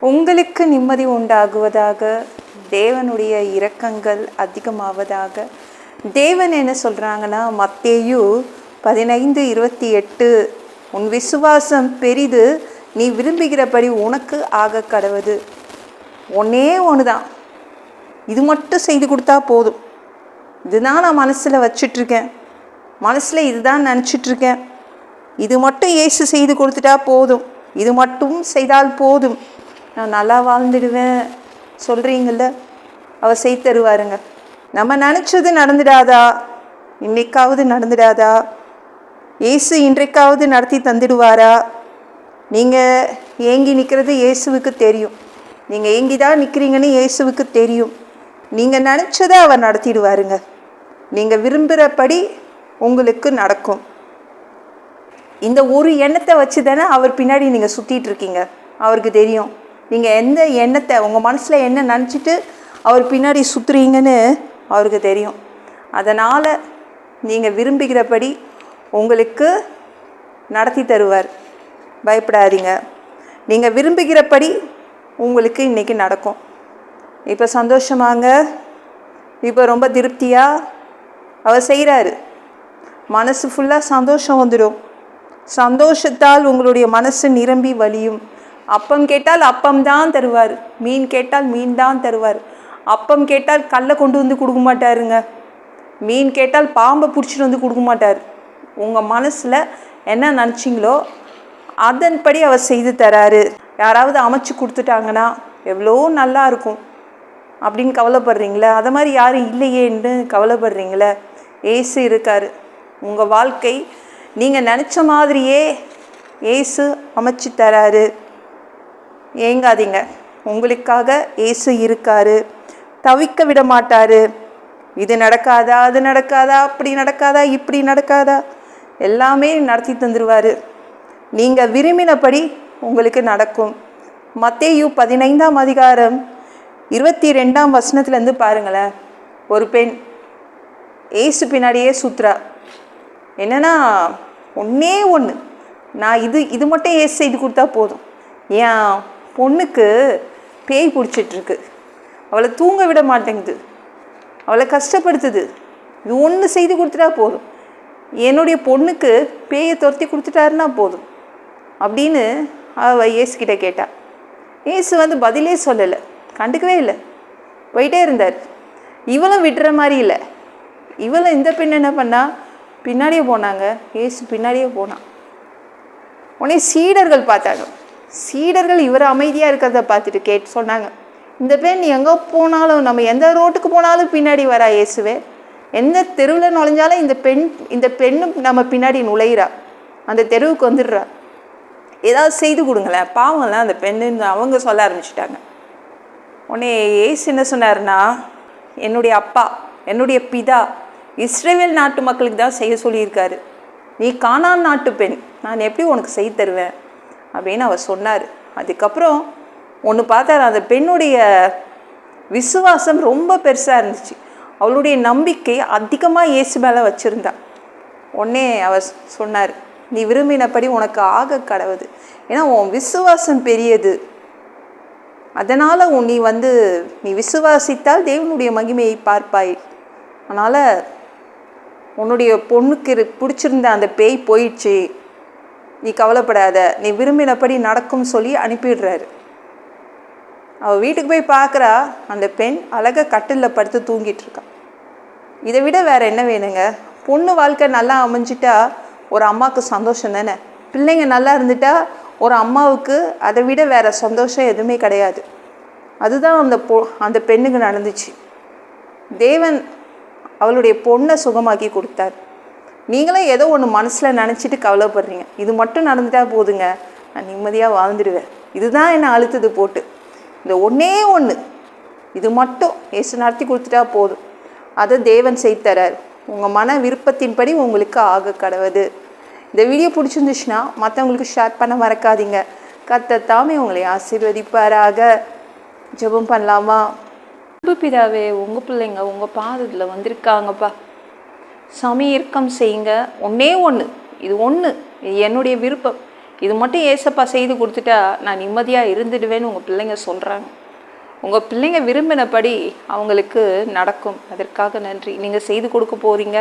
உங்களுக்கு நிம்மதி உண்டாகுவதாக, தேவனுடைய இரக்கங்கள் அதிகமாவதாக. தேவன் என்ன சொல்கிறாங்கன்னா, மத்தேயு 15:28, உன் விசுவாசம் பெரிது, நீ விரும்புகிறபடி உனக்கு ஆக கடவது. ஒன்றே ஒன்று தான், இது மட்டும் செய்து கொடுத்தா போதும். இதுதான் நான் மனசில் வச்சிட்ருக்கேன், மனசில் இதுதான் நினச்சிட்ருக்கேன். இது மட்டும் இயேசு செய்து கொடுத்துட்டா போதும், இது மட்டும் செய்தால் போதும், நான் நல்லா வாழ்ந்துடுவேன் சொல்கிறீங்கள, அவர் செய்து தருவாருங்க. நம்ம நினச்சது நடந்துடாதா? இன்றைக்காவது நடந்துடாதா? இயேசு இன்றைக்காவது நடத்தி தந்துடுவாரா? நீங்கள் ஏங்கி நிற்கிறது இயேசுவுக்கு தெரியும். நீங்கள் ஏங்கி தான் நிற்கிறீங்கன்னு இயேசுவுக்கு தெரியும். நீங்கள் நினச்சதை அவர் நடத்திடுவாருங்க. நீங்கள் விரும்புகிறபடி உங்களுக்கு நடக்கும். இந்த ஒரு எண்ணத்தை வச்சு தானே அவர் பின்னாடி நீங்கள் சுற்றிட்டு இருக்கீங்க. அவருக்கு தெரியும் நீங்கள் எந்த எண்ணத்தை, உங்கள் மனசில் என்ன நினச்சிட்டு அவர் பின்னாடி சுற்றுறீங்கன்னு அவருக்கு தெரியும். அதனால் நீங்கள் விரும்புகிறபடி உங்களுக்கு நடத்தி தருவார். பயப்படாதீங்க. நீங்கள் விரும்புகிறபடி உங்களுக்கு இன்றைக்கி நடக்கும். இப்போ சந்தோஷமாங்க, இப்போ ரொம்ப திருப்தியாக அவர் செய்கிறாரு. மனசு ஃபுல்லாக சந்தோஷம் வந்துடும். சந்தோஷத்தால் உங்களுடைய மனசு நிரம்பி வலியும். அப்பம் கேட்டால் அப்பம் தான் தருவார், மீன் கேட்டால் மீன் தான் தருவார். அப்பம் கேட்டால் கல்லை கொண்டு வந்து கொடுக்க மாட்டாருங்க, மீன் கேட்டால் பாம்பை பிடிச்சிட்டு வந்து கொடுக்க மாட்டார். உங்கள் மனசில் என்ன நினச்சிங்களோ அதன்படி அவர் செய்து தராரு. யாராவது அமைச்சு கொடுத்துட்டாங்கன்னா எவ்வளோ நல்லா இருக்கும் அப்படின்னு கவலைப்படுறீங்களே, அதை மாதிரி யாரும் இல்லையேன்னு கவலைப்படுறீங்களே, ஏசு இருக்கார். உங்கள் வாழ்க்கை நீங்கள் நினச்ச மாதிரியே ஏசு அமைச்சு தராரு. ஏங்காதீங்க, உங்களுக்காக ஏசு இருக்காரு. தவிக்க விட மாட்டார். இது நடக்காதா, அது நடக்காதா, அப்படி நடக்காதா, இப்படி நடக்காதா, எல்லாமே நடத்தி தந்துடுவார். நீங்கள் விரும்பினபடி உங்களுக்கு நடக்கும். மத்தேயு 15:22 பாருங்களேன். ஒரு பெண் ஏசு பின்னாடியே சுற்றுறா. என்னன்னா, ஒன்றே ஒன்று, நான் இது மட்டும் ஏசு செய்து கொடுத்தா போதும். என் பொண்ணுக்கு பேய் பிடிச்சிட்ருக்கு, அவளை தூங்க விட மாட்டேங்குது, அவளை கஷ்டப்படுத்துது, இது ஒன்று செய்து கொடுத்துட்டா போதும், என்னுடைய பொண்ணுக்கு பேயை துரத்தி கொடுத்துட்டாருன்னா போதும் அப்படின்னு அவள் ஏசுக்கிட்ட கேட்டா. ஏசு பதிலே சொல்லலை, கண்டுக்கவே இல்லை, போயிட்டே இருந்தார். இவளும் விட்டுற மாதிரி இல்லை. இவளும் இந்த பெண் என்ன பண்ணா, பின்னாடியே போனாங்க. ஏசு பின்னாடியே போனான். உடனே சீடர்கள் பார்த்தாங்க. சீடர்கள் இவர் அமைதியாக இருக்கிறத பார்த்துட்டு சொன்னாங்க, இந்த பெண் எங்கே போனாலும், நம்ம எந்த ரோட்டுக்கு போனாலும் பின்னாடி வரா இயேசுவே, எந்த தெருவில் நுழைஞ்சாலும் இந்த பெண்ணும் நம்ம பின்னாடி நுழையிறா, அந்த தெருவுக்கு வந்துடுறா, ஏதாவது செய்து கொடுங்களேன், பாவம்லாம் அந்த பெண்ணுன்னு அவங்க சொல்ல ஆரம்பிச்சிட்டாங்க. உடனே ஏசு என்ன சொன்னார்னா, என்னுடைய அப்பா, என்னுடைய பிதா இஸ்ரவேல் நாட்டு மக்களுக்கு தான் செய்ய சொல்லியிருக்காரு. நீ கானான் நாட்டு பெண், நான் எப்படி உனக்கு செய்து தருவேன் அப்படின்னு அவர் சொன்னார். அதுக்கப்புறம் ஒன்று பார்த்தார், அந்த பெண்ணுடைய விசுவாசம் ரொம்ப பெருசாக இருந்துச்சு. அவளுடைய நம்பிக்கை அதிகமாக இயேசு மேலே வச்சுருந்தா. உடனே அவர் சொன்னார், நீ விரும்பினபடி உனக்கு ஆக கடவுது. ஏன்னா உன் விசுவாசம் பெரியது, அதனால் நீ விசுவாசித்தால் தேவனுடைய மகிமையை பார்ப்பாய். அதனால் உன்னுடைய பொண்ணுக்கு பிடிச்சிருந்த அந்த பேய் போயிடுச்சு, நீ கவலைப்படாத, நீ விரும்பினபடி நடக்கும் சொல்லி அனுப்பிடுறாரு. அவள் வீட்டுக்கு போய் பார்க்குறா, அந்த பெண் அழகாக கட்டிலில் படுத்து தூங்கிட்டு இருக்கா. இதை விட வேறு என்ன வேணுங்க? பொண்ணு வாழ்க்கை நல்லா அமைஞ்சிட்டா ஒரு அம்மாவுக்கு சந்தோஷம் தானே. பிள்ளைங்க நல்லா இருந்துட்டா ஒரு அம்மாவுக்கு அதை விட வேறு சந்தோஷம் எதுவுமே கிடையாது. அதுதான் அந்த பெண்ணுக்கு நடந்துச்சு. தேவன் அவளுடைய பொண்ணை சுகமாக்கி கொடுத்தார். நீங்களும் ஏதோ ஒன்று மனசில் நினச்சிட்டு கவலைப்படுறீங்க, இது மட்டும் நடந்துட்டா போதுங்க, நான் நிம்மதியாக வாழ்ந்துடுவேன், இதுதான் என்னை அழுத்தது போட்டு. இந்த ஒன்றே ஒன்று, இது மட்டும் ஏசு நடத்தி கொடுத்துட்டா போதும், அதை தேவன் செய்து தரார். உங்கள் மன விருப்பத்தின்படி உங்களுக்கு ஆக கடவுது. இந்த வீடியோ பிடிச்சிருந்துச்சுன்னா மற்றவங்களுக்கு ஷேர் பண்ண மறக்காதீங்க. கர்த்தர் தாமே உங்களை ஆசீர்வதிப்பாராக. ஜெபம் பண்ணலாமா? பிதாவே, உங்கள் பிள்ளைங்க உங்கள் பாதத்தில் வந்திருக்காங்கப்பா. சாமி, இரக்கம் செய்யுங்க. ஒன்றே ஒன்று, இது ஒன்று, இது என்னுடைய விருப்பம், இது மட்டும் ஏசப்பா செய்து கொடுத்துட்டா நான் நிம்மதியாக இருந்துடுவேன்னு உங்கள் பிள்ளைங்க சொல்கிறாங்க. உங்கள் பிள்ளைங்க விரும்பினபடி அவங்களுக்கு நடக்கும். அதற்காக நன்றி. நீங்கள் செய்து கொடுக்க போகிறீங்க.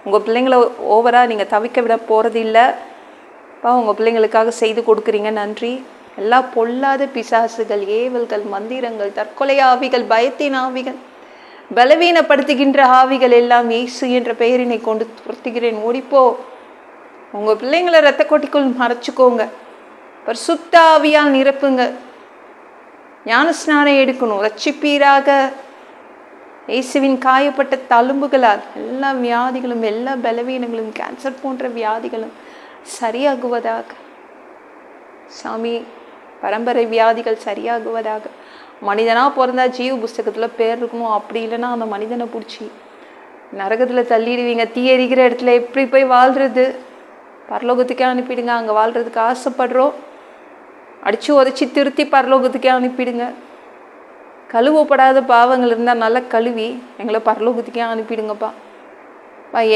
உங்கள் பிள்ளைங்களை ஓவராக நீங்கள் தவிக்க விட போகிறது இல்லைப்பா. உங்கள் பிள்ளைங்களுக்காக செய்து கொடுக்குறீங்க. நன்றி. எல்லா பொல்லாத பிசாசுகள், ஏவல்கள், மந்திரங்கள், தற்கொலை ஆவிகள், பயத்தின் ஆவிகள், பலவீனப்படுத்துகின்ற ஆவிகள் எல்லாம் இயேசு என்ற பெயரினை கொண்டு துரத்துகிறேன். ஓடிப்போ. உங்கள் பிள்ளைங்களை இரத்த கொட்டிக்குள் மறைச்சிக்கோங்க. பரிசுத்த ஆவியால் நிரப்புங்க. ஞான ஸ்நானம் எடுக்கணும். ரட்சிப்பீராக. இயேசுவின் காயப்பட்ட தழும்புகளால் எல்லா வியாதிகளும், எல்லா பலவீனங்களும், கேன்சர் போன்ற வியாதிகளும் சரியாகுவதாக. சாமி, பரம்பரை வியாதிகள் சரியாகுவதாக. மனிதனாக பிறந்தா ஜீவ புஸ்தகத்தில் பேர் இருக்கணும். அப்படி இல்லைன்னா அந்த மனிதனை பிடிச்சி நரகத்தில் தள்ளிடுவீங்க. தீ எரிக்கிற இடத்துல எப்படி போய் வாழ்கிறது? பரலோகத்துக்கே அனுப்பிடுங்க. அங்கே வாழ்கிறதுக்கு ஆசைப்படுறோம். அடித்து உதச்சி திருத்தி பரலோகத்துக்கே அனுப்பிடுங்க. கழுவப்படாத பாவங்கள் இருந்தால் நல்லா கழுவி எங்களை பரலோகத்துக்கே அனுப்பிடுங்கப்பா.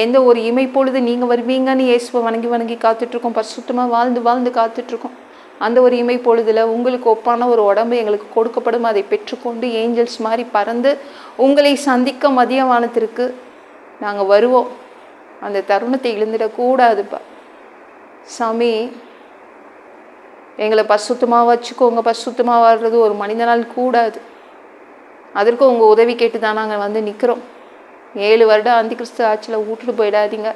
எந்த ஒரு இமை பொழுது நீங்கள் வருவீங்கன்னு இயேசுவை வணங்கி காத்துட்ருக்கோம். பரிசுத்தமாக வாழ்ந்து காத்துட்ருக்கோம். அந்த ஒரு இமை பொழுதில் உங்களுக்கு ஒப்பான ஒரு உடம்பு எங்களுக்கு கொடுக்கப்படும். அதை பெற்றுக்கொண்டு ஏஞ்சல்ஸ் மாதிரி பறந்து உங்களை சந்திக்க மதியவானத்திற்கு நாங்கள் வருவோம். அந்த தருணத்தை இழந்துடக்கூடாதுப்பா. சாமி, எங்களை பரிசுத்தமாக வச்சுக்கோங்க. பரிசுத்தமாக வாழ்கிறது ஒரு மனிதனால் கூடாது. அதற்கு உங்கள் உதவி கேட்டு தான் நாங்கள் வந்து நிற்கிறோம். 7 வருடம் அந்தி கிறிஸ்து ஆட்சியில் விட்டுட்டு போயிடாதீங்க.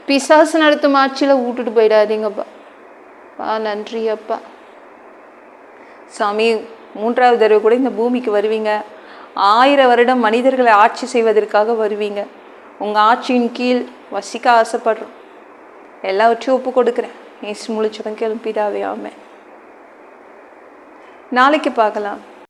பிசாசு நடத்தும் ஆட்சியில் விட்டுட்டு போயிடாதீங்கப்பா. நன்றி அப்பா. சாமி, 3வது தடவை கூட இந்த பூமிக்கு வருவீங்க. 1000 வருடம் மனிதர்களை ஆட்சி செய்வதற்காக வருவீங்க. உங்கள் ஆட்சியின் கீழ் வசிக்க ஆசைப்படுறோம். எல்லாவற்றையும் ஒப்பு கொடுக்குறேன். இயேசு முழிச்சதும் கிளம்பிடாவே. ஆமென். நாளைக்கு பார்க்கலாம்.